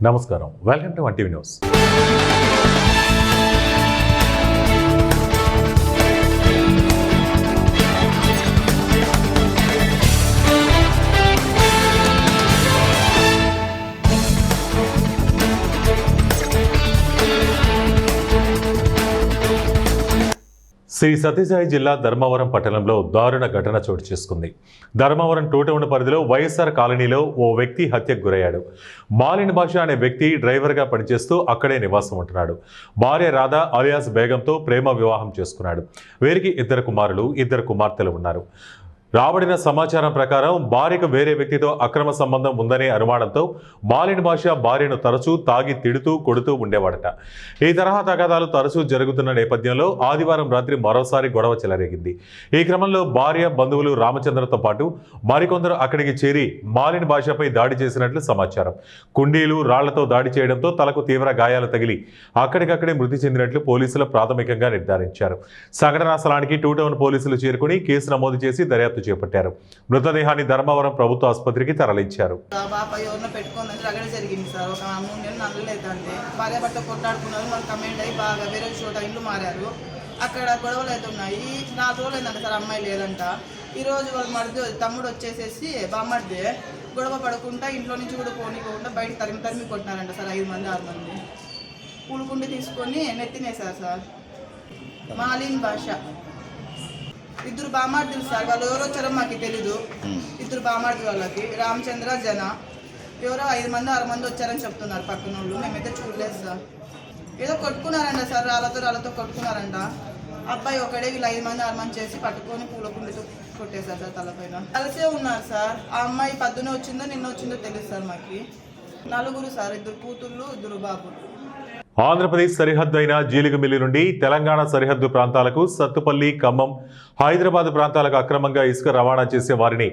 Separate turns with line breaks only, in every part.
నమస్కారం, welcome to 1TV news. Sri Sathya Sai జిల్లా ధర్మవరం పట్టణంలో దారుణ ఘటన చోటు చేసుకుంది. ధర్మవరం టూటౌన్ పరిధిలో వైఎస్ఆర్ కాలనీలో ఓ వ్యక్తి హత్యకు గురయ్యాడు. మాలిన్ భాష అనే వ్యక్తి డ్రైవర్గా పనిచేస్తూ అక్కడే నివాసం ఉంటున్నాడు. భార్య రాధా అలియాస్ బేగంతో ప్రేమ వివాహం చేసుకున్నాడు. వీరికి 2 కుమారులు 2 కుమార్తెలు ఉన్నారు. రాబడిన సమాచారం ప్రకారం భార్యకు వేరే వ్యక్తితో అక్రమ సంబంధం ఉందనే అనుమానంతో మాలిన్ భాష భార్యను తరచూ తాగి తిడుతూ కొడుతూ ఉండేవాడట. ఈ తరహా తగాదాలు తరచూ జరుగుతున్న నేపథ్యంలో ఆదివారం రాత్రి మరోసారి గొడవ చెలరేగింది. ఈ క్రమంలో భార్య బంధువులు రామచంద్రతో పాటు మరికొందరు అక్కడికి చేరి మాలిన్ భాషపై దాడి చేసినట్లు సమాచారం. కుండీలు రాళ్లతో దాడి చేయడంతో తలకు తీవ్ర గాయాలు తగిలి అక్కడికక్కడే మృతి చెందినట్లు పోలీసులు ప్రాథమికంగా నిర్ధారించారు. సంఘటనా స్థలానికి టూటౌన్ పోలీసులు చేరుకుని కేసు నమోదు చేసి దర్యాప్తు చేపట్టారు. మృతదేహాన్ని ధర్మవరం ప్రభుత్వ ఆసుపత్రికి తరలించారు.
అక్కడ గొడవలు అయితే ఉన్నాయి. 4 రోజులు అయిందంట సార్, అమ్మాయి లేదంట. ఈ రోజు వాళ్ళ మరిది తమ్ముడు వచ్చేసేసి బామ్మడిదే గొడవ పడకుండా ఇంట్లో నుంచి కూడా పోనీకోకుండా బయట తరిమి కొట్టినారంట సార్. 5 మంది 6 మంది పూలుకుండి తీసుకొని నెత్తినేశారు సార్. మాలిన్ భాష 2 బామార్దులు సార్. వాళ్ళు ఎవరో వచ్చారో మాకు తెలీదు. 2 బామార్దులు వాళ్ళకి రామచంద్ర జన ఎవరో 5 మంది 6 మంది వచ్చారని చెప్తున్నారు పక్కన వాళ్ళు. మేమైతే చూడలేదు సార్. ఏదో కొట్టుకున్నారంట సార్, రాళ్ళతో కొట్టుకున్నారంట. అబ్బాయి ఒకడే వీళ్ళు 5 మంది 6 మంది చేసి పట్టుకొని పూలకుండితో కొట్టేశారు సార్ తలపైన. కలిసే ఉన్నారు సార్. ఆ అమ్మాయి పొద్దున వచ్చిందో నిన్న వచ్చిందో తెలుసు సార్. మాకు 4 సార్, 2 కూతుళ్ళు 2 బాబులు.
ఆంధ్రప్రదేశ్ సరిహద్దు అయిన జీలిగమిల్లి నుండి తెలంగాణ సరిహద్దు ప్రాంతాలకు సత్తుపల్లి, ఖమ్మం, హైదరాబాద్ ప్రాంతాలకు అక్రమంగా ఇసుక రవాణా చేసే వారిని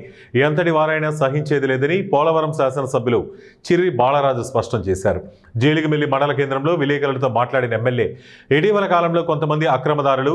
ఎంతటి వారైనా సహించేది లేదని పోలవరం శాసనసభ్యులు చిర్రి బాలరాజు స్పష్టం చేశారు. జీలిగమిల్లి మండల కేంద్రంలో విలేకరులతో మాట్లాడిన ఎమ్మెల్యే ఇటీవల కాలంలో కొంతమంది అక్రమదారులు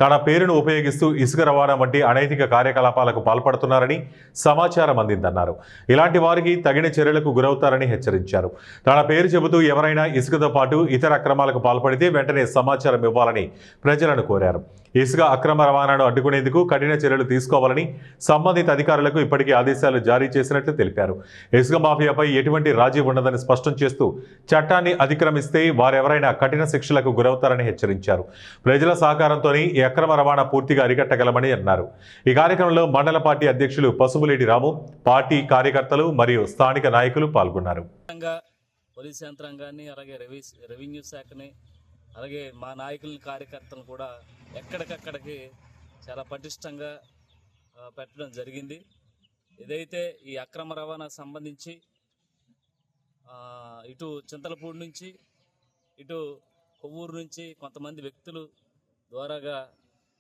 తన పేరును ఉపయోగిస్తూ ఇసుక రవాణా వంటి అనైతిక కార్యకలాపాలకు పాల్పడుతున్నారని సమాచారం అందిందన్నారు. ఇలాంటి వారికి తగిన చర్యలకు గురవుతారని హెచ్చరించారు. తన పేరు చెబుతూ ఎవరైనా ఇసుకతో పాటు ఇతర అక్రమాలకు పాల్పడితే వెంటనే సమాచారం ఇవ్వాలని ప్రజలను కోరారు. ఇసుక అక్రమ రవాణాను అడ్డుకునేందుకు కఠిన చర్యలు తీసుకోవాలని సంబంధిత అధికారులకు ఇప్పటికే ఆదేశాలు జారీ చేసినట్లు తెలిపారు. ఇసుక మాఫియాపై ఎటువంటి రాజీ ఉండదని స్పష్టం చేస్తూ చట్టాన్ని అతిక్రమిస్తే వారెవరైనా కఠిన శిక్షలకు గురవుతారని హెచ్చరించారు. ప్రజల సహకారంతోనే ఈ అక్రమ రవాణా పూర్తిగా అరికట్టగలమని అన్నారు. ఈ కార్యక్రమంలో మండల పార్టీ అధ్యక్షులు పసుపులేటి రాము, పార్టీ కార్యకర్తలు మరియు స్థానిక నాయకులు పాల్గొన్నారు.
పోలీస్ యంత్రాంగాన్ని, అలాగే రెవెన్యూ శాఖని, అలాగే మా నాయకుల కార్యకర్తలను కూడా ఎక్కడికక్కడికి చాలా పటిష్టంగా పెట్టడం జరిగింది. ఏదైతే ఈ అక్రమ రవాణా సంబంధించి ఇటు చింతలపూడి నుంచి ఇటు కొవ్వూరు నుంచి కొంతమంది వ్యక్తులు ద్వారాగా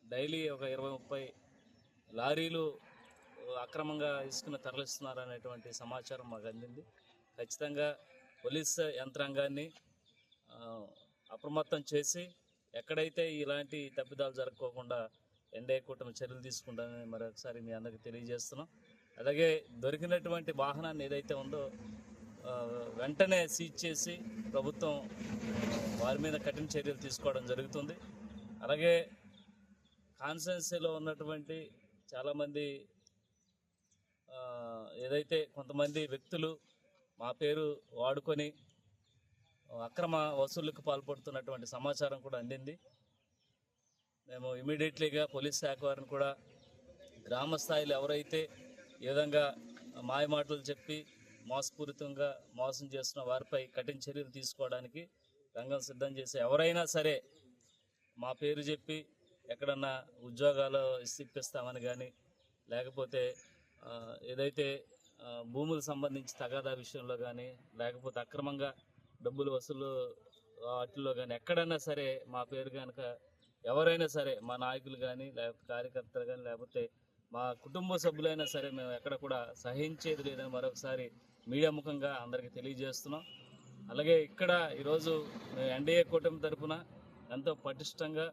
డైలీ ఒక 20-30 లారీలు అక్రమంగా ఇసుకను తరలిస్తున్నారు అనేటువంటి సమాచారం మాకు అందింది. ఖచ్చితంగా పోలీస్ యంత్రాంగాన్ని అప్రమత్తం చేసి ఎక్కడైతే ఇలాంటి తప్పిదాలు జరగకోకుండా ఎన్డీఏ కూటమి చర్యలు తీసుకుంటానని మరొకసారి మీ అందరికీ తెలియజేస్తున్నాం. అలాగే దొరికినటువంటి వాహనాన్ని ఏదైతే ఉందో వెంటనే సీజ్ చేసి ప్రభుత్వం వారి మీద కఠిన చర్యలు తీసుకోవడం జరుగుతుంది. అలాగే కాన్స్టిట్యుయెన్సీలో ఉన్నటువంటి చాలామంది ఏదైతే కొంతమంది వ్యక్తులు మా పేరు వాడుకొని అక్రమ వసూళ్లకు పాల్పడుతున్నటువంటి సమాచారం కూడా అందింది. మేము ఇమీడియట్లీగా పోలీస్ శాఖ వారిని కూడా గ్రామ స్థాయిలో ఎవరైతే ఈ విధంగా మాయమాటలు చెప్పి మోసపూరితంగా మోసం చేస్తున్న వారిపై కఠిన చర్యలు తీసుకోవడానికి రంగం సిద్ధం చేసి ఎవరైనా సరే మా పేరు చెప్పి ఎక్కడన్నా ఉద్యోగాలు ఇప్పిస్తామని కానీ, లేకపోతే ఏదైతే భూములకు సంబంధించి తగాదా విషయంలో కానీ, లేకపోతే అక్రమంగా డబ్బులు వసూలు వాటిల్లో కానీ ఎక్కడైనా సరే మా పేరు కనుక ఎవరైనా సరే, మా నాయకులు కానీ, లేకపోతే కార్యకర్తలు కానీ, లేకపోతే మా కుటుంబ సభ్యులైనా సరే మేము ఎక్కడ కూడా సహించేది లేదని మరొకసారి మీడియా ముఖంగా అందరికీ తెలియజేస్తున్నాం. అలాగే ఇక్కడ ఈరోజు మేము ఎన్డీఏ కూటమి తరఫున ఎంతో పటిష్టంగా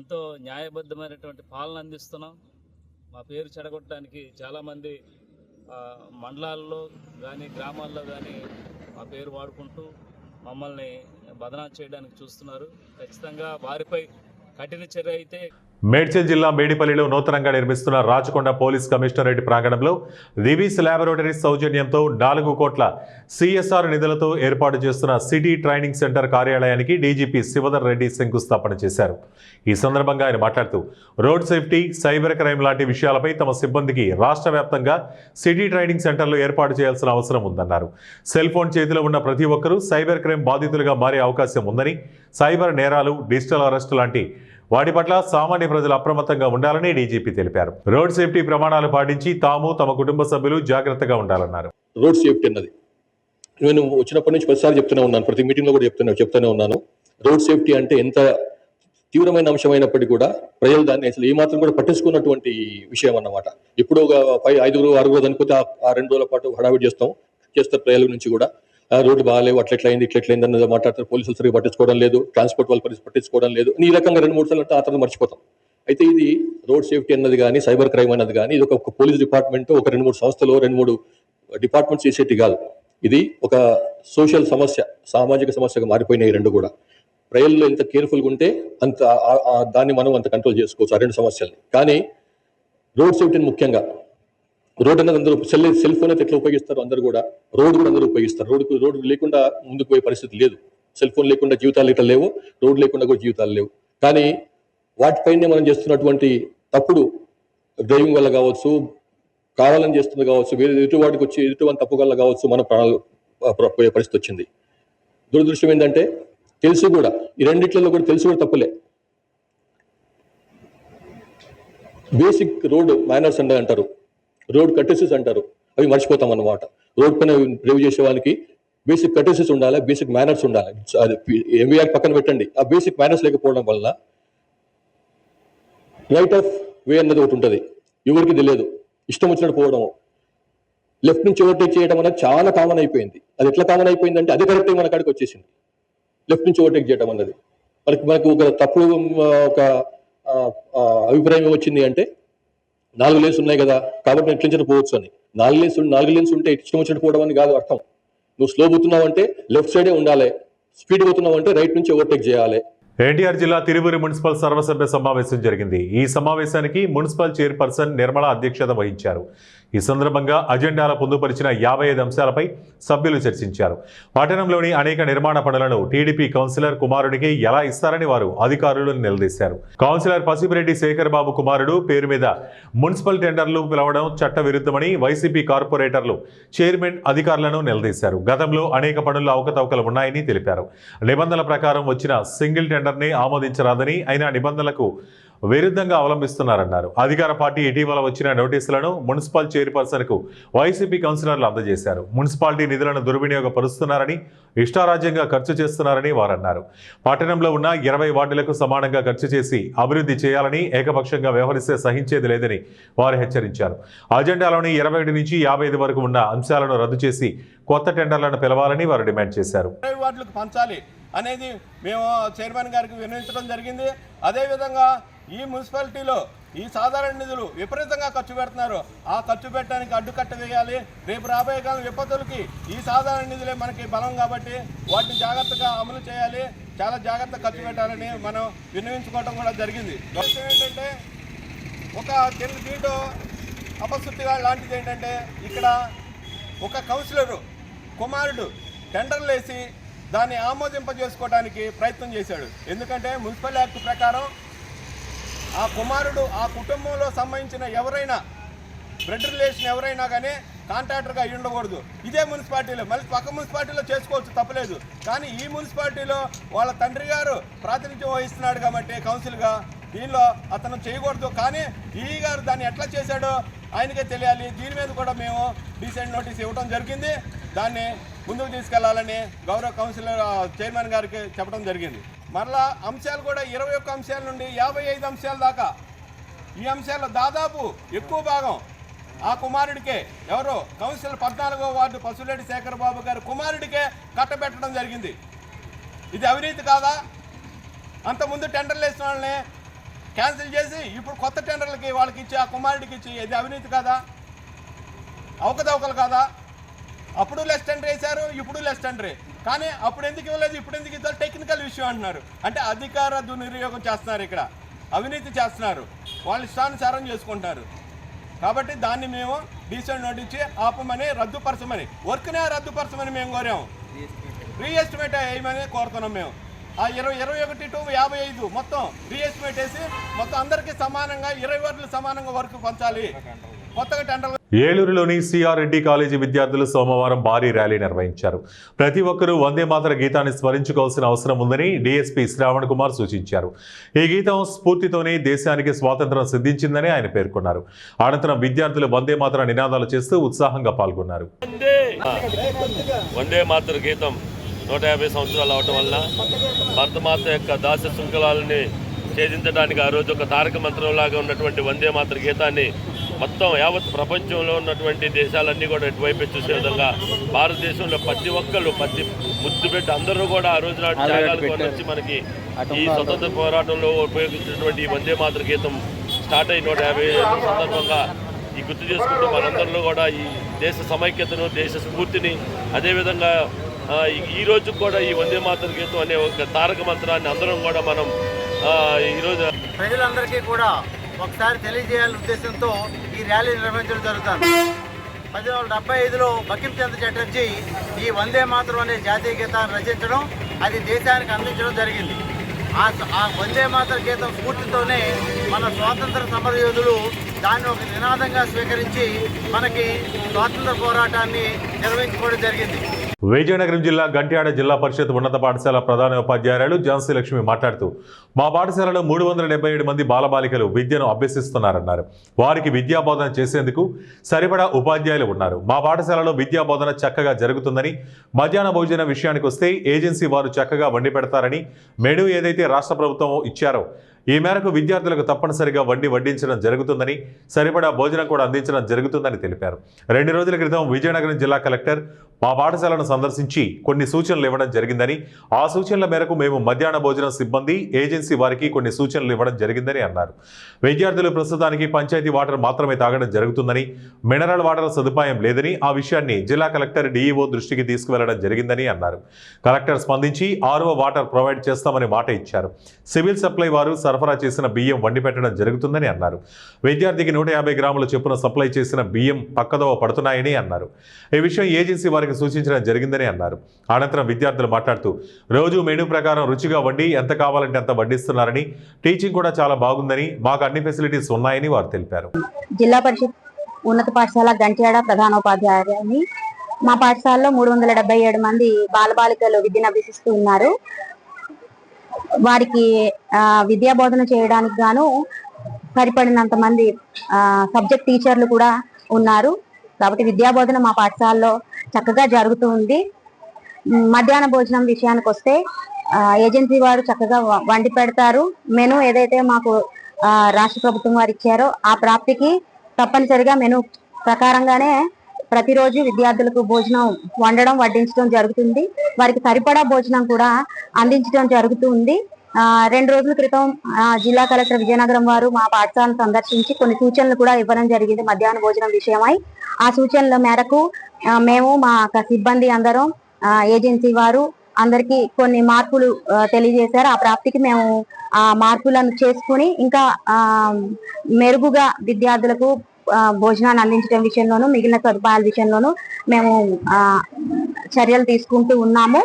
ఎంతో న్యాయబద్ధమైనటువంటి పాలన అందిస్తున్నాం. మా పేరు చెడగొట్టడానికి చాలామంది మండలాల్లో కానీ గ్రామాల్లో కానీ మా పేరు వాడుకుంటూ మమ్మల్ని బదనాం చేయడానికి చూస్తున్నారు. ఖచ్చితంగా వారిపై కఠిన చర్య అయితే.
మేడ్చల్ జిల్లా మేడిపల్లిలో నూతనంగా నిర్మిస్తున్న రాచకొండ పోలీస్ కమిషనరేట్ ప్రాంగణంలో దివీస్ ల్యాబొరేటరీస్ సౌజన్యంతో 4 కోట్ల CSR నిధులతో ఏర్పాటు చేస్తున్న సిటీ ట్రైనింగ్ సెంటర్ కార్యాలయానికి డీజీపీ శివధర్ రెడ్డి శంకుస్థాపన చేశారు. ఈ సందర్భంగా ఆయన మాట్లాడుతూ రోడ్ సేఫ్టీ, సైబర్ క్రైమ్ లాంటి విషయాలపై తమ సిబ్బందికి రాష్ట్ర వ్యాప్తంగా సిటీ ట్రైనింగ్ సెంటర్లు ఏర్పాటు చేయాల్సిన అవసరం ఉందన్నారు. సెల్ ఫోన్ చేతిలో ఉన్న ప్రతి ఒక్కరూ సైబర్ క్రైమ్ బాధితులుగా మారే అవకాశం ఉందని, సైబర్ నేరాలు, డిజిటల్ అరెస్టు లాంటి వాటి పట్ల సామాన్య ప్రజలు అప్రమత్తంగా ఉండాలని డీజీపీ తెలిపారు. రోడ్ సేఫ్టీ ప్రమాణాలు పాటించి తాము, తమ కుటుంబ సభ్యులు జాగ్రత్తగా ఉండాలన్నారు.
రోడ్ సేఫ్టీ అన్నది నేను వచ్చినప్పటి నుంచి ప్రతిసారి చెప్తూనే ఉన్నాను, ప్రతి మీటింగ్లో కూడా చెప్తూనే ఉన్నాను. రోడ్ సేఫ్టీ అంటే ఎంత తీవ్రమైన అంశమైనప్పటికీ కూడా ప్రజలు దాన్ని అసలు ఏమాత్రం కూడా పట్టించుకున్నటువంటి విషయం అన్నమాట. ఇప్పుడు ఒక 5-6 చనిపోతే ఆ 2 రోజుల పాటు హడావిడి చేస్తారు ప్రజల నుంచి కూడా. రోడ్డు బాగాలేవు, అట్లెట్లయింది ఇట్లెట్లయింది అన్నది మాట్లాడతారు. పోలీసులు సరిగ్గా పట్టించుకోవడం లేదు, ట్రాన్స్పోర్ట్ వాళ్ళు పట్టించుకోవడం లేదు. ఈ రకంగా 2-3 సార్లు ఆ తర్వాత మర్చిపోతాం. అయితే ఇది రోడ్ సేఫ్టీ అన్నది కానీ, సైబర్ క్రైమ్ అన్నది కానీ, ఇది ఒక పోలీస్ డిపార్ట్మెంట్, ఒక 2-3 సంస్థలు, 2-3 డిపార్ట్మెంట్స్ చేసేటి కాదు. ఇది ఒక సోషల్ సమస్య, సామాజిక సమస్యగా మారిపోయినాయి 2 కూడా. ప్రజల్లో ఎంత కేర్ఫుల్గా ఉంటే అంత దాన్ని మనం అంత కంట్రోల్ చేసుకోవచ్చు ఆ 2 సమస్యల్ని. కానీ రోడ్ సేఫ్టీని ముఖ్యంగా, రోడ్ అనేది అందరూ సెల్ ఫోన్ అయితే ఎట్లా ఉపయోగిస్తారు అందరూ కూడా, రోడ్ కూడా అందరూ ఉపయోగిస్తారు. రోడ్డు లేకుండా ముందుకు పోయే పరిస్థితి లేదు. సెల్ ఫోన్ లేకుండా జీవితాలు ఇట్లా లేవు, రోడ్ లేకుండా కూడా జీవితాలు లేవు. కానీ వాటిపైనే మనం చేస్తున్నటువంటి తప్పుడు డ్రైవింగ్ వల్ల కావచ్చు, కావాలని చేస్తుంది కావచ్చు, వేరే ఎదుటివాడికి వచ్చి ఎదుటివాడిని తప్పు వల్ల కావచ్చు, మన ప్రాణాలు పోయే పరిస్థితి వచ్చింది. దురదృష్టం ఏంటంటే తెలుసు కూడా, ఈ రెండిట్లలో కూడా తెలుసు కూడా తప్పులే. బేసిక్ రోడ్ మేనర్స్ అంటారు, రోడ్ కర్టెసీస్ అంటారు, అవి మర్చిపోతాం అన్నమాట. రోడ్ పైన డ్రైవ్ చేసే వాళ్ళకి బేసిక్ కర్టెసీస్ ఉండాలి, బేసిక్ మేనర్స్ ఉండాలి. అది ఎంవీఆర్ పక్కన పెట్టండి, ఆ బేసిక్ మేనర్స్ లేకపోవడం వల్ల రైట్ ఆఫ్ వే అన్నది ఒకటి ఉంటుంది, ఎవరికి తెలియదు, ఇష్టం వచ్చినట్టు పోవడం. లెఫ్ట్ నుంచి ఓవర్టేక్ చేయడం అనేది చాలా కామన్ అయిపోయింది. అది ఎట్లా కామన్ అయిపోయిందంటే అది కరెక్టే మన కాడికి వచ్చేసింది. లెఫ్ట్ నుంచి ఓవర్టేక్ చేయడం అన్నది మనకు ఒక తప్పుడు ఒక అభిప్రాయం ఏమొచ్చింది అంటే 4 లేన్స్ ఉన్నాయి కదా కాబట్టి ఎట్లించిన పోవచ్చు అని. 4 లేన్స్ ఉంటే ఇష్టం వచ్చినట్టు పోవడం అని కాదు అర్థం. నువ్వు స్లో పోతున్నావు అంటే లెఫ్ట్ సైడే ఉండాలి, స్పీడ్ పోతున్నావు అంటే రైట్ నుంచి ఓవర్టేక్ చేయాలి.
ఎన్టీఆర్ జిల్లా తిరువురి మున్సిపల్ సర్వసభ్య సమావేశం జరిగింది. ఈ సమావేశానికి మున్సిపల్ చైర్పర్సన్ నిర్మల అధ్యక్షత వహించారు. ఈ సందర్భంగా అజెండాలో పొందుపరిచిన 55 అంశాలపై సభ్యులు చర్చించారు. పట్టణంలోని అనేక నిర్మాణ పనులను టీడీపీ కౌన్సిలర్ కుమారుడికి ఎలా ఇస్తారని వారు అధికారులను నిలదీశారు. కౌన్సిలర్ పసిపిరెడ్డి శేఖర్ బాబు కుమారుడు పేరు మీద మున్సిపల్ టెండర్లు పిలవడం చట్ట విరుద్ధమని వైసీపీ కార్పొరేటర్లు చైర్మన్ అధికారులను నిలదీశారు. గతంలో అనేక పనుల్లో అవకతవకలు ఉన్నాయని తెలిపారు. నిబంధనల ప్రకారం వచ్చిన సింగిల్ టెండర్ని ఆమోదించరాదని, అయినా నిబంధనలకు విరుద్ధంగా అవలంబిస్తున్నారన్నారు. అధికార పార్టీ ఇటీవల వచ్చిన నోటీసులను మున్సిపల్ చైర్పర్సన్కు వైసీపీ కౌన్సిలర్లు అందజేశారు. మున్సిపాలిటీ నిధులను దుర్వినియోగపరుస్తున్నారని, ఇష్టారాజ్యంగా ఖర్చు చేస్తున్నారని వారన్నారు. పట్టణంలో ఉన్న 20 వార్డులకు సమానంగా ఖర్చు చేసి అభివృద్ధి చేయాలని, ఏకపక్షంగా వ్యవహరిస్తే సహించేది లేదని వారు హెచ్చరించారు. అజెండాలోని 21 నుంచి 55 వరకు ఉన్న అంశాలను రద్దు చేసి కొత్త టెండర్లను పిలవాలని వారు డిమాండ్ చేశారు.
పంచాలి అనేది మేము చైర్మన్ గారికి విన్నవించడం జరిగింది. అదేవిధంగా ఈ మున్సిపాలిటీలో ఈ సాధారణ నిధులు విపరీతంగా ఖర్చు పెడుతున్నారు. ఆ ఖర్చు పెట్టడానికి అడ్డుకట్ట వేయాలి. రేపు రాబోయే కాలం విపత్తులకి ఈ సాధారణ నిధులే మనకి బలం కాబట్టి వాటిని జాగ్రత్తగా అమలు చేయాలి, చాలా జాగ్రత్తగా ఖర్చు పెట్టాలని మనం విన్నవించుకోవడం కూడా జరిగింది. ఏంటంటే ఒక దీంట్లో అపశృతిగా లాంటిది ఏంటంటే ఇక్కడ ఒక కౌన్సిలరు కుమారుడు టెండర్లు వేసి దాన్ని ఆమోదింపజేసుకోవడానికి ప్రయత్నం చేశాడు. ఎందుకంటే మున్సిపల్ యాక్ట్ ప్రకారం ఆ కుమారుడు ఆ కుటుంబంలో సంబంధించిన ఎవరైనా బ్లడ్ రిలేషన్ ఎవరైనా కానీ కాంట్రాక్టర్గా అయ్యి ఉండకూడదు. ఇదే మున్సిపాలిటీలో మళ్ళీ పక్క మున్సిపాలిటీలో చేసుకోవచ్చు, తప్పలేదు. కానీ ఈ మున్సిపాలిటీలో వాళ్ళ తండ్రి గారు ప్రాతినిధ్యం వహిస్తున్నాడు కాబట్టి కౌన్సిల్గా దీనిలో అతను చేయకూడదు. కానీ ఈ గారు దాన్ని ఎట్లా చేశాడో ఆయనకే తెలియాలి. దీని మీద కూడా మేము డీసెంట్ నోటీస్ ఇవ్వడం జరిగింది. దాన్ని ముందుకు తీసుకెళ్లాలని గౌరవ కౌన్సిలర్ చైర్మన్ గారికి చెప్పడం జరిగింది. మరలా అంశాలు కూడా 21 అంశాల నుండి 55 అంశాల దాకా, ఈ అంశాల్లో దాదాపు ఎక్కువ భాగం ఆ కుమారుడికే, ఎవరో కౌన్సిలర్ 14వ వార్డు పసిరెడ్డి శేఖర్ బాబు గారి కుమారుడికే కట్టబెట్టడం జరిగింది. ఇది అవినీతి కాదా? అంతకుముందు టెండర్లు వేసిన వాళ్ళని క్యాన్సిల్ చేసి ఇప్పుడు కొత్త టెండర్లకి వాళ్ళకి ఇచ్చి ఆ కుమారుడికి ఇచ్చి ఇది అవినీతి కాదా? అవకతవకలు కాదా? అప్పుడు లెస్ టెండర్ వేశారు, ఇప్పుడు లెస్ టెండరే. కానీ అప్పుడు ఎందుకు ఇవ్వలేదు, ఇప్పుడు ఎందుకు ఇవ్వాలి, టెక్నికల్ విషయం అంటున్నారు. అంటే అధికార దుర్వినియోగం చేస్తున్నారు, ఇక్కడ అవినీతి చేస్తున్నారు, వాళ్ళు ఇష్టానుసారం చేసుకుంటున్నారు. కాబట్టి దాన్ని మేము డీసెంట్ నోటిచ్చి ఆపమని, రద్దుపరచమని, వర్క్నే రద్దుపరచమని మేము కోరాము. రీఎస్టిమేట్ వేయమని కోరుతున్నాం మేము. ఆ 21 to 55 మొత్తం రీఎస్టిమేట్ వేసి మొత్తం అందరికీ సమానంగా 20 వార్డులు సమానంగా వర్క్ పంచాలి. కొత్తగా టెండర్.
ఏలూరులోని సిఆర్ రెడ్డి కాలేజీ విద్యార్థులు సోమవారం భారీ ర్యాలీ నిర్వహించారు. ప్రతి ఒక్కరూ వందే మాతర గీతాన్ని స్మరించుకోవాల్సిన అవసరం ఉందని డీఎస్పీ శ్రావణ్ కుమార్ సూచించారు. ఈ గీతం స్ఫూర్తితోనే దేశానికి స్వాతంత్రం సిద్ధించిందని ఆయన పేర్కొన్నారు. అనంతరం విద్యార్థులు వందే మాతర నినాదాలు చేస్తూ ఉత్సాహంగా పాల్గొన్నారు.
వందే మాతర గీతం 150 సంవత్సరాలు అవటం వల్ల భారతమాత యొక్క దాస శృంఖలాలని ఛేదించడానికి ఆ రోజు ఒక తారక మంత్రంలాగా ఉన్నటువంటి వందే మాతర గీతాన్ని మొత్తం యావత్ ప్రపంచంలో ఉన్నటువంటి దేశాలన్నీ కూడా ఇటువైపు చూసే విధంగా భారతదేశంలో ప్రతి ఒక్కళ్ళు ప్రతి ముద్దు పెట్టి అందరూ కూడా ఆ రోజు నాటి త్యాగాలు వచ్చి మనకి ఈ స్వతంత్ర పోరాటంలో ఉపయోగించినటువంటి ఈ వందే మాతర గీతం స్టార్ట్ అయ్యి 150 సందర్భంగా ఈ గుర్తు చేసుకుంటూ మనందరిలో కూడా ఈ దేశ సమైక్యతను, దేశ స్ఫూర్తిని, అదేవిధంగా ఈ రోజు కూడా ఈ వందే మాతర గీతం అనే ఒక తారక మంత్రాన్ని అందరం కూడా మనం ఈరోజు
ప్రజలందరికీ కూడా ఒకసారి తెలియజేయాలనే ఉద్దేశంతో ఈ ర్యాలీ నిర్వహించడం జరుగుతుంది. 1975లో బంకించంద్ర చటర్జీ ఈ వందే మాతరం అనే జాతీయ గీతాన్ని రచించడం, అది దేశానికి అందించడం జరిగింది. ఆ వందే మాతర గీతం స్ఫూర్తితోనే మన స్వాతంత్ర సమరయోధులు దాన్ని ఒక నినాదంగా స్వీకరించి మనకి స్వాతంత్ర పోరాటాన్ని నిర్వహించుకోవడం జరిగింది.
విజయనగరం జిల్లా గంట్యాడ జిల్లా పరిషత్ ఉన్నత పాఠశాల ప్రధాన ఉపాధ్యాయురాలు ఝాన్సీ లక్ష్మి మాట్లాడుతూ, మా పాఠశాలలో 377 మంది బాలబాలికలు విద్యను అభ్యసిస్తున్నారన్నారు. వారికి విద్యాబోధన చేసేందుకు సరిపడా ఉపాధ్యాయులు ఉన్నారు. మా పాఠశాలలో విద్యాబోధన చక్కగా జరుగుతుందని, మధ్యాహ్న భోజన విషయానికి వస్తే ఏజెన్సీ వారు చక్కగా వండి పెడతారని, మెనూ ఏదైతే రాష్ట్ర ప్రభుత్వం ఇచ్చారో ఈ మేరకు విద్యార్థులకు తప్పనిసరిగా వడ్డించడం జరుగుతుందని, సరిపడా భోజనం కూడా అందించడం జరుగుతుందని తెలిపారు. 2 రోజుల క్రితం విజయనగరం జిల్లా కలెక్టర్ మా పాఠశాలను సందర్శించి కొన్ని సూచనలు ఇవ్వడం జరిగిందని, ఆ సూచనల మేరకు మేము మధ్యాహ్న భోజనం సిబ్బంది, ఏజెన్సీ వారికి కొన్ని సూచనలు ఇవ్వడం జరిగిందని అన్నారు. విద్యార్థులు ప్రస్తుతానికి పంచాయతీ వాటర్ మాత్రమే తాగడం జరుగుతుందని, మినరల్ వాటర్ సదుపాయం లేదని, ఆ విషయాన్ని జిల్లా కలెక్టర్ డీఈఓ దృష్టికి తీసుకువెళ్లడం జరిగిందని అన్నారు. కలెక్టర్ స్పందించి RO వాటర్ ప్రొవైడ్ చేస్తామని మాట ఇచ్చారు. సివిల్ సప్లై వారు సరఫరా చేసిన బియ్యం వండి పెట్టడం జరుగుతుందని అన్నారు. విద్యార్థికి 150 గ్రాముల చొప్పున సప్లై చేసిన బియ్యం పక్కదోవ పడుతున్నాయని అన్నారు. ఈ విషయం ఏజెన్సీ వారికి సూచించడం జరిగిందని అన్నారు. అనంతరం విద్యార్థులు మాట్లాడుతూ, రోజు మెనూ ప్రకారం రుచిగా వండి ఎంత కావాలంటే అంత వడ్డిస్తున్నారని, టీచింగ్ కూడా చాలా బాగుందని, మాకు అన్ని ఫెసిలిటీస్ ఉన్నాయని వారు తెలిపారు.
జిల్లా పరిషత్ ఉన్నత పాఠశాల గంట్యాడ ప్రధానోపాధ్యాయుని. మా పాఠశాలలో 377 మంది బాలబాలికలు విద్యను అభ్యసిస్తూ ఉన్నారు. వారికి విద్యా బోధన చేయడానికి గాను సరిపడినంత మంది సబ్జెక్ట్ టీచర్లు కూడా ఉన్నారు. కాబట్టి విద్యా బోధన మా పాఠశాలలో చక్కగా జరుగుతూ ఉంది. మధ్యాహ్న భోజనం విషయానికి వస్తే ఏజెన్సీ వారు చక్కగా వండి పెడతారు. మెనూ ఏదైతే మాకు రాష్ట్ర ప్రభుత్వం వారు ఇచ్చారో ఆ ప్రాప్తికి తప్పనిసరిగా మెనూ ప్రకారంగానే ప్రతిరోజు విద్యార్థులకు భోజనం వడ్డించడం జరుగుతుంది. వారికి సరిపడా భోజనం కూడా అందించడం జరుగుతుంది. 2 రోజుల క్రితం జిల్లా కలెక్టర్ విజయనగరం వారు మా పాఠశాలను సందర్శించి కొన్ని సూచనలు కూడా ఇవ్వడం జరిగింది మధ్యాహ్న భోజనం విషయమై. ఆ సూచనల మేరకు మేము మా సిబ్బంది అందరం, ఏజెన్సీ వారు అందరికీ కొన్ని మార్పులు తెలియజేశారు. ఆ ప్రాప్తికి మేము ఆ మార్పులను చేసుకుని ఇంకా మెరుగుగా విద్యార్థులకు భోజనాన్ని అందించడం విషయంలోనూ మిగిలిన సదుపాయాల విషయంలోనూ మేము చర్యలు తీసుకుంటూ ఉన్నాము.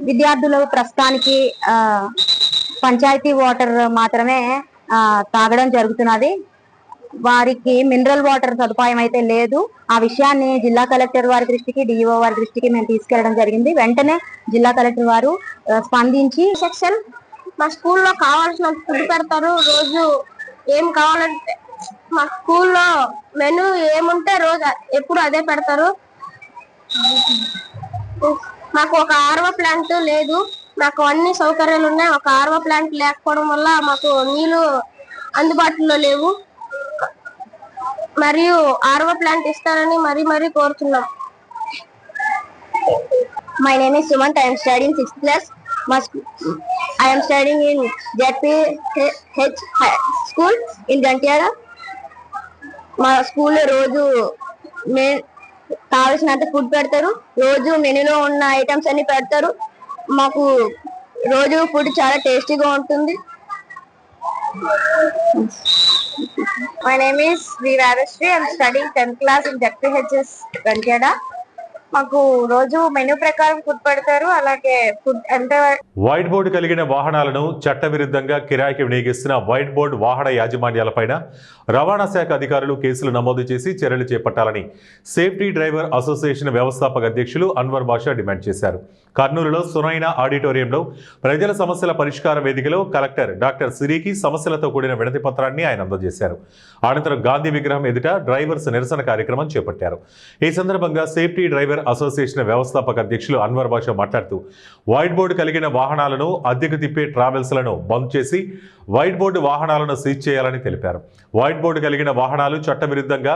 విద్యార్థులు ప్రస్తుతానికి పంచాయతీ వాటర్ మాత్రమే తాగడం జరుగుతున్నది. వారికి మినరల్ వాటర్ సదుపాయం అయితే లేదు. ఆ విషయాన్ని జిల్లా కలెక్టర్ వారి దృష్టికి, డిఈఓ వారి దృష్టికి మేము తీసుకెళ్లడం జరిగింది. వెంటనే జిల్లా కలెక్టర్ వారు స్పందించి సెక్షన్ మా స్కూల్లో కావాల్సిన ఫుడ్ పెడతారు. రోజు ఏం కావాలంటే మా స్కూల్లో మెనూ ఏముంటే రోజు ఎప్పుడు అదే పెడతారు. మాకు ఒక RO ప్లాంట్ లేదు. మాకు అన్ని సౌకర్యాలు ఉన్నాయి. ఒక RO ప్లాంట్ లేకపోవడం వల్ల మాకు నీళ్లు అందుబాటులో లేవు. మరియు RO ప్లాంట్ ఇస్తారని మరీ కోరుతున్నాం. My name is Sumant. I am studying 6th class. I am studying in JPH School in Gantiada. మా స్కూల్లో రోజు కావలసినంత ఫుడ్ పెడతారు. రోజు మెనూలో ఉన్న ఐటమ్స్ అన్ని పెడతారు. మాకు రోజు ఫుడ్ చాలా టేస్టీగా ఉంటుంది. My name is V. Vavasri. I am studying 10th class in ZPHS Rancheda. మాకు రోజు మెనూ ప్రకారం ఫుడ్ పెడతారు. అలాగే ఫుడ్ ఎంత
వైట్ బోర్డు కలిగిన వాహనాలను చట్టవిరుద్ధంగా కిరాయికి వినియోగిస్తున్న వైట్ బోర్డు వాహన యాజమాన్యాలపైన రవాణా శాఖ అధికారులు కేసులు నమోదు చేసి చర్యలు చేపట్టాలని సేఫ్టీ డ్రైవర్ అసోసియేషన్ వ్యవస్థాపక అధ్యక్షులు అన్వర్ బాషా డిమాండ్ చేశారు. కర్నూలులో సునైన ఆడిటోరియంలో ప్రజల సమస్యల పరిష్కార వేదికలో కలెక్టర్ డాక్టర్ సిరికి సమస్యలతో కూడిన వినతి పత్రాన్ని ఆయన అందజేశారు. అనంతరం గాంధీ విగ్రహం ఎదుట డ్రైవర్స్ నిరసన కార్యక్రమం చేపట్టారు. ఈ సందర్భంగా సేఫ్టీ డ్రైవర్ అసోసియేషన్ వ్యవస్థాపక అధ్యక్షులు అన్వర్ బాషా మాట్లాడుతూ వైట్ బోర్డు కలిగిన వాహనాలను అద్దెకు తిప్పే ట్రావెల్స్లను బంద్ చేసి వైట్ బోర్డు వాహనాలను సీజ్ చేయాలని తెలిపారు. వైట్ బోర్డు కలిగిన వాహనాలు చట్టవిరుద్ధంగా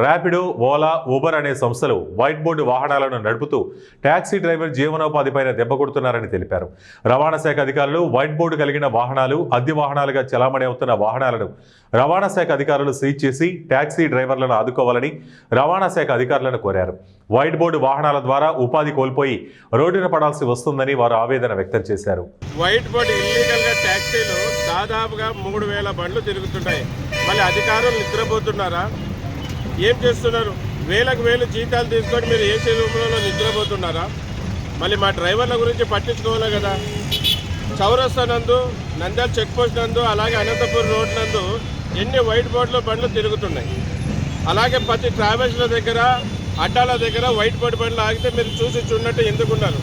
ర్యాపిడో, ఓలా, ఊబర్ అనే సంస్థలు వైట్ బోర్డు వాహనాలను నడుపుతూ టాక్సీ డ్రైవర్ జీవనోపాధిపైన దెబ్బ కొడుతున్నారని తెలిపారు. రవాణా శాఖ అధికారులు వైట్ బోర్డు కలిగిన వాహనాలు అద్దె వాహనాలుగా చలామణి అవుతున్న వాహనాలను రవాణా శాఖ అధికారులు సీజ్ చేసి టాక్సీ డ్రైవర్లను ఆదుకోవాలని రవాణా శాఖ అధికారులను కోరారు. వైట్ బోర్డు వాహనాల ద్వారా ఉపాధి కోల్పోయి రోడ్డున పడాల్సి వస్తుందని వారు ఆవేదన వ్యక్తం చేశారు.
వైట్ బోర్డు ఇల్లీగల్గా ట్యాక్సీలు దాదాపుగా 3000 బండ్లు తిరుగుతుంటాయి. మళ్ళీ అధికారులు నిద్రపోతున్నారా? ఏం చేస్తున్నారు? వేలకు వేలు జీతాలు తీసుకొని మీరు ఏసీ రూమ్లలో నిద్రపోతున్నారా? మళ్ళీ మా డ్రైవర్ల గురించి పట్టించుకోవాలి కదా. చౌరస్తా నందు, నంద్యాల చెక్ పోస్ట్ నందు, అలాగే అనంతపురం రోడ్ నందు ఎన్ని వైట్ బోర్డులో బండ్లు తిరుగుతున్నాయి. అలాగే ప్రతి ట్రావెల్స్ల దగ్గర, అడ్డాల దగ్గర వైట్ బోర్డు బండ్లు ఆగితే మీరు చూసి చూడనట్టు ఎందుకున్నారు?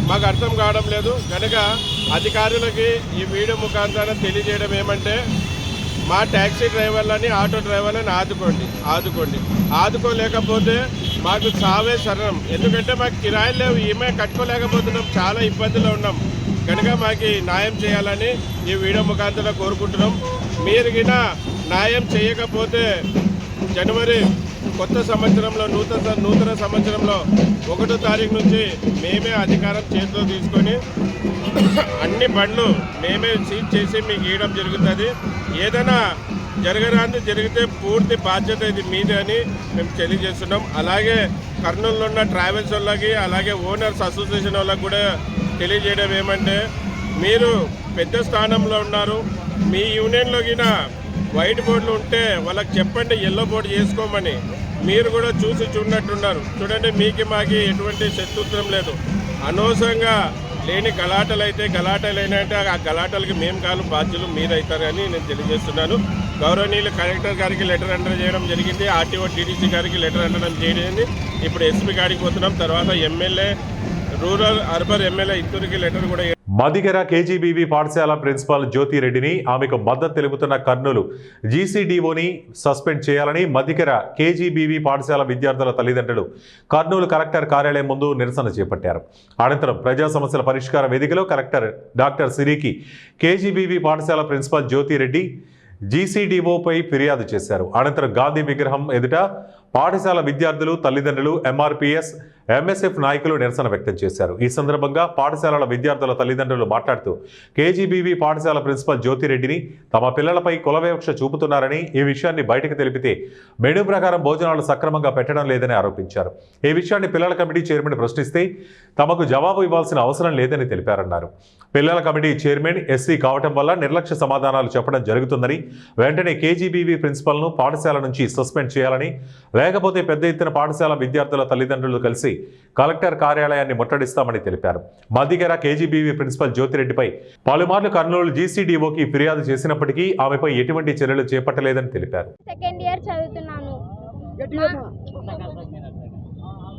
మాకు అర్థం కావడం లేదు. కనుక అధికారులకి ఈ వీడియో ముఖాంతరం తెలియజేయడం ఏమంటే, మా ట్యాక్సీ డ్రైవర్లని, ఆటో డ్రైవర్లని ఆదుకోండి. ఆదుకోలేకపోతే మాకు చావే శరణం. ఎందుకంటే మాకు కిరాయిలు లేవు, ఈమె కట్టుకోలేకపోతున్నాం, చాలా ఇబ్బందులు ఉన్నాం. కనుక మాకు న్యాయం చేయాలని ఈ వీడియో ముఖాంతరం కోరుకుంటున్నాం. మీరు గిన న్యాయం చేయకపోతే జనవరి కొత్త సంవత్సరంలో, నూతన సంవత్సరంలో 1వ తారీఖు నుంచి మేమే అధికారం చేతిలో తీసుకొని అన్ని బండ్లు మేమే సీజ్ చేసి మీకు ఇవ్వడం జరుగుతుంది. ఏదైనా జరగరాంది జరిగితే పూర్తి బాధ్యత ఇది మీదే అని మేము తెలియజేస్తున్నాం. అలాగే కర్నూలులో ఉన్న ట్రావెల్స్ వాళ్ళకి, అలాగే ఓనర్స్ అసోసియేషన్ వాళ్ళకి కూడా తెలియజేయడం ఏమంటే, మీరు పెద్ద స్థానంలో ఉన్నారు. మీ యూనియన్లో గిన వైట్ బోర్డులు ఉంటే వాళ్ళకి చెప్పండి ఎల్లో బోర్డు చేసుకోమని. మీరు కూడా చూసి చూడనట్టున్నారు. చూడండి, మీకు మాకి ఎటువంటి శత్రుత్వం లేదు. అనవసరంగా లేని గలాటలు అయితే గలాటలైనంటే ఆ గలాటలకి మేము కాదు బాధ్యులు మీరైతారని నేను తెలియజేస్తున్నాను. గౌరవనీయులు కలెక్టర్ గారికి లెటర్ ఎంటర్ చేయడం జరిగింది. ఆర్టీఓ టీడీసీ గారికి లెటర్ ఎంటర్ చేయడం. ఇప్పుడు ఎస్పీ గారికి పోతున్నాం. తర్వాత ఎమ్మెల్యే, రూరల్ అర్బన్ ఎమ్మెల్యే ఇద్దరికి లెటర్ కూడా.
మదికెర కేజీబీవీ పాఠశాల ప్రిన్సిపాల్ జ్యోతిరెడ్డిని, ఆమెకు మద్దతు తెలుపుతున్న కర్నూలు జీసీడీఓని సస్పెండ్ చేయాలని మదికెర కేజీబీవీ పాఠశాల విద్యార్థుల తల్లిదండ్రులు కర్నూలు కలెక్టర్ కార్యాలయం ముందు నిరసన చేపట్టారు. అనంతరం ప్రజా సమస్యల పరిష్కార వేదికలో కలెక్టర్ డాక్టర్ సిరికి కేజీబీవీ పాఠశాల ప్రిన్సిపాల్ జ్యోతిరెడ్డి జీసీడీఓపై ఫిర్యాదు చేశారు. అనంతరం గాంధీ విగ్రహం ఎదుట పాఠశాల విద్యార్థులు, తల్లిదండ్రులు, ఎంఆర్పీఎస్, ఎంఎస్ఎఫ్ నాయకులు నిరసన వ్యక్తం చేశారు. ఈ సందర్భంగా పాఠశాలల విద్యార్థుల తల్లిదండ్రులు మాట్లాడుతూ కేజీబీవీ పాఠశాల ప్రిన్సిపల్ జ్యోతిరెడ్డిని తమ పిల్లలపై కులవివక్ష చూపుతున్నారని, ఈ విషయాన్ని బయటకు తెలిపితే మెనూ ప్రకారం భోజనాలు సక్రమంగా పెట్టడం లేదని ఆరోపించారు. ఈ విషయాన్ని పిల్లల కమిటీ చైర్మన్ ప్రశ్నిస్తే తమకు జవాబు ఇవ్వాల్సిన అవసరం లేదని తెలిపారన్నారు. పిల్లల కమిటీ చైర్మన్ ఎస్సీ కావటం వల్ల నిర్లక్ష్య సమాధానాలు చెప్పడం జరుగుతుందని, వెంటనే కేజీబీవీ ప్రిన్సిపల్ను పాఠశాల నుంచి సస్పెండ్ చేయాలని, లేకపోతే పెద్ద ఎత్తున పాఠశాల విద్యార్థుల తల్లిదండ్రులు కలిసి కలెక్టర్ కార్యాలయాన్ని ముట్టడిస్తామని తెలిపారు. మదికెర కేజీబీవీ ప్రిన్సిపల్ జ్యోతిరెడ్డిపై పలుమార్లు కర్నూలు జీసీడీఓకి ఫిర్యాదు చేసినప్పటికీ ఆమెపై ఎటువంటి చర్యలు చేపట్టలేదని తెలిపారు.
సెకండ్ ఇయర్ చదువుతున్నాను.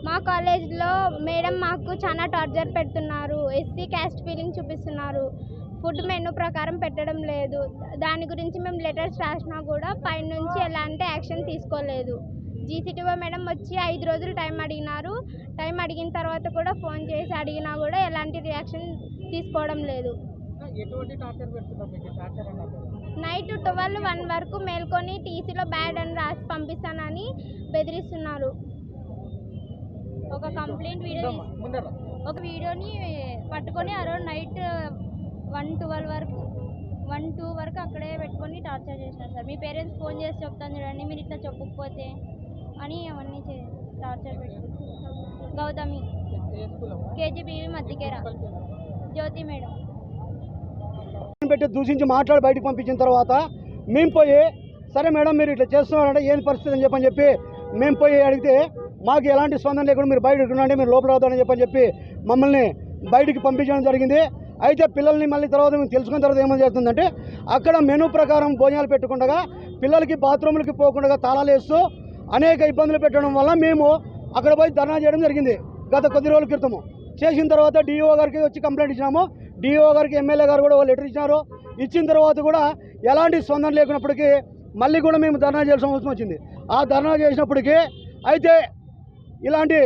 మా కాలేజ్లో మేడం మాకు చాలా టార్చర్ పెడుతున్నారు. ఎస్సీ క్యాస్ట్ ఫీలింగ్ చూపిస్తున్నారు. ఫుడ్ మెనూ ప్రకారం పెట్టడం లేదు. దాని గురించి మేము లెటర్స్ రాసినా కూడా పైనుంచి ఎలాంటి యాక్షన్ తీసుకోలేదు. జీసీటీఓ మేడం వచ్చి 5 రోజులు టైం అడిగినారు. టైం అడిగిన తర్వాత కూడా ఫోన్ చేసి అడిగినా కూడా ఎలాంటి రియాక్షన్ తీసుకోవడం లేదు. నైట్ 12-1 వరకు మేల్కొని టీసీలో బ్యాడ్ అని రాసి పంపిస్తానని బెదిరిస్తున్నారు. ఒక కంప్లైంట్ వీడియోని పట్టుకొని ఆ రోజు నైట్ 1-2 వరకు అక్కడే పెట్టుకొని టార్చర్ చేసినారు సార్. మీ పేరెంట్స్ ఫోన్ చేసి చెప్తాను చూడండి, మీరు ఇట్లా చెప్పకపోతే అని అవన్నీ టార్చర్ పెడుతుంది. గౌతమి కేజీబీవి మధ్యకేర జ్యోతి మేడం
పెట్టి దూషించి మాట్లాడి బయటకు పంపించిన తర్వాత మేము పోయి సరే మేడం మీరు ఇట్లా చేస్తున్నారంటే ఏం పరిస్థితి అని చెప్పి మేము పోయి అడిగితే మాకు ఎలాంటి స్పందన లేకుండా మీరు బయట ఉండండి, మీరు లోపల అవుతారని చెప్పి మమ్మల్ని బయటికి పంపించడం జరిగింది. అయితే పిల్లల్ని మళ్ళీ తర్వాత మేము తెలుసుకున్న తర్వాత ఏమని చేస్తుందంటే అక్కడ మెనూ ప్రకారం భోజనాలు పెట్టుకుండగా పిల్లలకి బాత్రూములకి పోకుండా తాళాలు వేస్తూ అనేక ఇబ్బందులు పెట్టడం వల్ల మేము అక్కడ పోయి ధర్నా చేయడం జరిగింది గత కొద్ది రోజుల క్రితము. చేసిన తర్వాత డిఓ గారికి వచ్చి కంప్లైంట్ ఇచ్చినాము. డిఓ గారికి ఎమ్మెల్యే గారు కూడా లెటర్ ఇచ్చినారు. ఇచ్చిన తర్వాత కూడా ఎలాంటి స్పందన లేకున్నప్పటికీ మళ్ళీ కూడా మేము ధర్నా చేయాల్సిన అవసరం వచ్చింది. ఆ ధర్నా చేసినప్పటికీ అయితే ఇలాంటి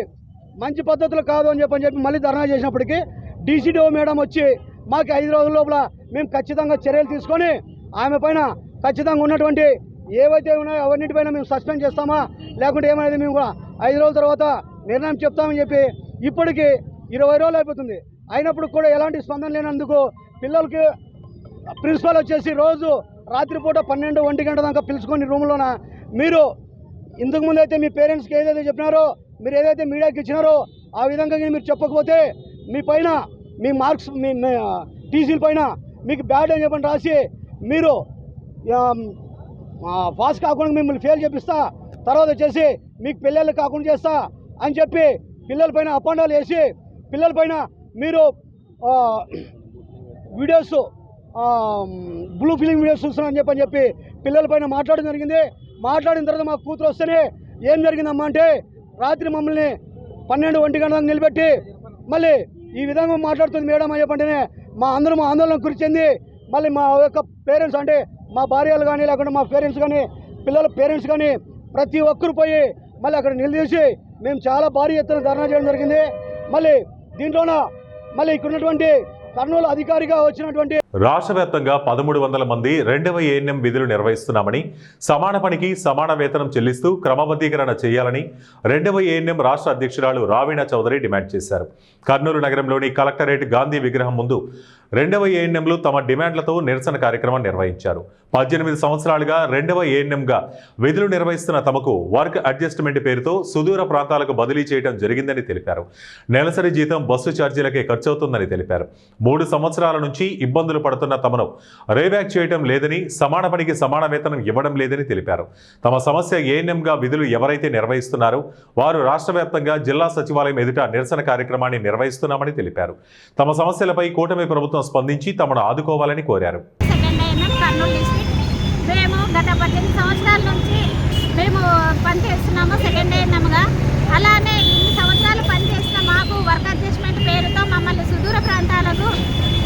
మంచి పద్ధతులు కాదు అని చెప్పి మళ్ళీ ధర్నా చేసినప్పటికీ డీసీడీఓ మేడం వచ్చి మాకు 5 రోజుల లోపల మేము ఖచ్చితంగా చర్యలు తీసుకొని ఆమె పైన ఖచ్చితంగా ఉన్నటువంటి ఏవైతే ఉన్నాయో అవన్నిటిపైన మేము సస్పెండ్ చేస్తామా లేకుంటే ఏమనేది మేము కూడా 5 రోజుల తర్వాత నిర్ణయం చెప్తామని చెప్పి ఇప్పటికీ 20 రోజులు అయిపోతుంది. అయినప్పుడు కూడా ఎలాంటి స్పందన లేనందుకు పిల్లలకి ప్రిన్సిపల్ వచ్చేసి రోజు రాత్రిపూట 12-1 గంట దాకా పిలుచుకొని రూమ్లోన మీరు ఇంతకుముందు అయితే మీ పేరెంట్స్కి ఏదైతే చెప్పినారో మీరు ఏదైతే మీడియాకి ఇచ్చినారో ఆ విధంగా మీరు చెప్పకపోతే మీ పైన మీ మార్క్స్ మీ టీసీల పైన మీకు బ్యాడ్ అని చెప్పని రాసి మీరు పాస్ కాకుండా మిమ్మల్ని ఫెయిల్ చేపిస్తా, తర్వాత వచ్చేసి మీకు పిల్లలు కాకుండా చేస్తా అని చెప్పి పిల్లలపైన అపాండాలు వేసి పిల్లలపైన మీరు వీడియోస్ బ్లూ ఫిలిం వీడియోస్ చూస్తున్నారని చెప్పి పిల్లలపైన మాట్లాడడం జరిగింది. మాట్లాడిన తర్వాత మా కూతురు వస్తేనే ఏం జరిగిందమ్మా అంటే రాత్రి మమ్మల్ని 12-1 గంట దాకా నిలబెట్టి మళ్ళీ ఈ విధంగా మాట్లాడుతుంది మేడం అని చెప్పంటేనే మా అందరూ మా ఆందోళన గురి చెంది మళ్ళీ మా యొక్క పేరెంట్స్ అంటే మా భార్యలు కానీ లేకుంటే మా పేరెంట్స్ కానీ పిల్లల పేరెంట్స్ కానీ ప్రతి ఒక్కరు పోయి మళ్ళీ అక్కడ నిలదీసి మేము చాలా భారీ ఎత్తున ధర్నా చేయడం జరిగింది. మళ్ళీ దీంట్లోన మళ్ళీ ఇక్కడ ఉన్నటువంటి కర్నూలు అధికారిగా వచ్చినటువంటి
రాష్ట్ర వ్యాప్తంగా 1300 మంది 2వ ఏఎన్ఎం విధులు నిర్వహిస్తున్నామని, సమాన పనికి సమాన వేతనం చెల్లిస్తూ క్రమబద్ధీకరణ చేయాలని 2వ ఏఎన్ఎం రాష్ట్ర అధ్యక్షురాలు రావీణా చౌదరి డిమాండ్ చేశారు. కర్నూలు నగరంలోని కలెక్టరేట్ గాంధీ విగ్రహం ముందు 2వ ఏఎన్ఎంలు తమ డిమాండ్లతో నిరసన కార్యక్రమం నిర్వహించారు. 18 సంవత్సరాలుగా 2వ ఏఎన్ఎంగా విధులు నిర్వహిస్తున్న తమకు వర్క్ అడ్జస్ట్మెంట్ పేరుతో సుదూర ప్రాంతాలకు బదిలీ చేయడం జరిగిందని తెలిపారు. నెలసరి జీతం బస్సు ఛార్జీలకే ఖర్చవుతుందని తెలిపారు. 3 సంవత్సరాల నుంచి ఇబ్బందులు పడుతున్న తమను రేబ్యాక్ చేయడం లేదని, సమాన పనికి సమాన వేతనం ఇవ్వడం లేదని తెలిపారు. తమ సమస్య ఏఎన్ఎంగా విధులు ఎవరైతే నిర్వహిస్తున్నారో వారు రాష్ట్ర వ్యాప్తంగా జిల్లా సచివాలయం ఎదుట నిరసన కార్యక్రమాన్ని నిర్వహిస్తున్నామని తెలిపారు. తమ సమస్యలపై కూటమి ప్రభుత్వం స్పందించి తమను ఆదుకోవాలని కోరారు.
మేము గత 18 సంవత్సరాల నుంచి మేము పనిచేస్తున్నాము సెకండ్ ఏఎన్ఎంగా. అలానే ఇన్ని సంవత్సరాలు పనిచేసిన మాకు వర్క్ అడ్జస్ట్మెంట్ పేరుతో మమ్మల్ని సుదూర ప్రాంతాలకు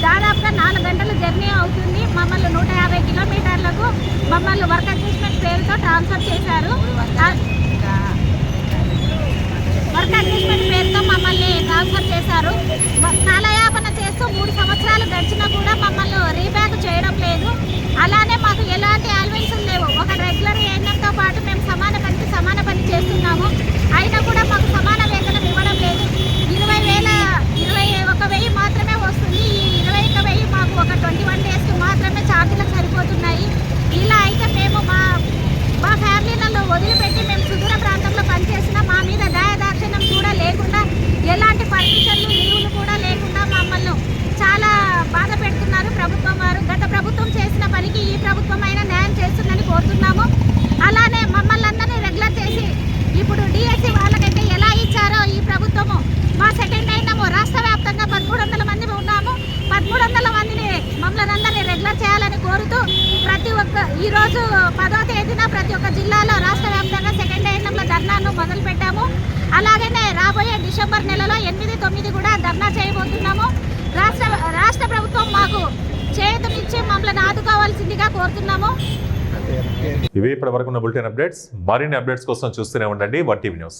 దాదాపుగా 4 గంటల జర్నీ అవుతుంది. మమ్మల్ని 150 కిలోమీటర్లకు మమ్మల్ని వర్క్ అడ్జస్ట్మెంట్ పేరుతో ట్రాన్స్ఫర్ చేశారు. వర్క్ అడ్జస్ట్మెంట్ పేరుతో మమ్మల్ని ట్రాన్స్ఫర్ చేశారు. కాలయాపన చేస్తూ 3 సంవత్సరాలు గడిచినా కూడా మమ్మల్ని రీబ్యాక్ చేయడం లేదు. అలానే మాకు ఎలాంటి అలవెన్సులు లేవు. ఒక రెగ్యులర్ ఏఎన్ఎంతో పాటు మేము సమాన పనికి సమాన పని చేస్తున్నాము. అయినా కూడా మాకు సమాన వేతనం ఇవ్వడం లేదు. 21,000 మాత్రమే వస్తుంది. ఈ 21,000 మాకు ఒక 21 డేస్కి మాత్రమే ఛార్జీలకు సరిపోతున్నాయి. ఇలా అయితే మేము మా ఫ్యామిలీలలో వదిలిపెట్టి మేము సుదూర ప్రాంతంలో పనిచేసిన మా మీద దయాదాక్షిణ్యం కూడా లేకుండా, ఎలాంటి పర్మిషన్లు లీవులు కూడా లేకుండా మమ్మల్ని చాలా బాధ పెడుతున్నారు ప్రభుత్వం వారు. గత ప్రభుత్వం చేసిన పనికి ఈ ప్రభుత్వం అయినా న్యాయం చేస్తుందని కోరుతున్నాము. అలానే మమ్మల్ని అందరినీ రెగ్యులర్ చేసి ఇప్పుడు డిఎస్సి వాళ్ళకైతే ఎలా ఇచ్చారో ఈ ప్రభుత్వము మా సెకండ్ అయినాము. రాష్ట్ర వ్యాప్తంగా 1300 మంది ఉన్నాము. 1300 మందిని మమ్మల్ని అందరినీ రెగ్యులర్ చేయాలని కోరుతూ ఈరోజు 10వ తేదీన ప్రతి ఒక్క జిల్లాలో రాష్ట్ర వ్యాప్తంగా సెకండ్ ఏఎన్ఎంల ధర్నాను మొదలుపెట్టాము. అలాగనే రాబోయే డిసెంబర్ నెలలో 8, 9 కూడా ధర్నా చేయబోతున్నాము. రాష్ట్ర ప్రభుత్వం మాకు చేతునిచ్చి మమ్మల్ని ఆదుకోవాల్సిందిగా కోరుతున్నాము.
ఇవి ఇప్పటివరకు ఉన్న బులెటిన్ అప్డేట్స్. మరిన్ని అప్డేట్స్ కోసం చూస్తూనే ఉండండి 1 టీవీ న్యూస్.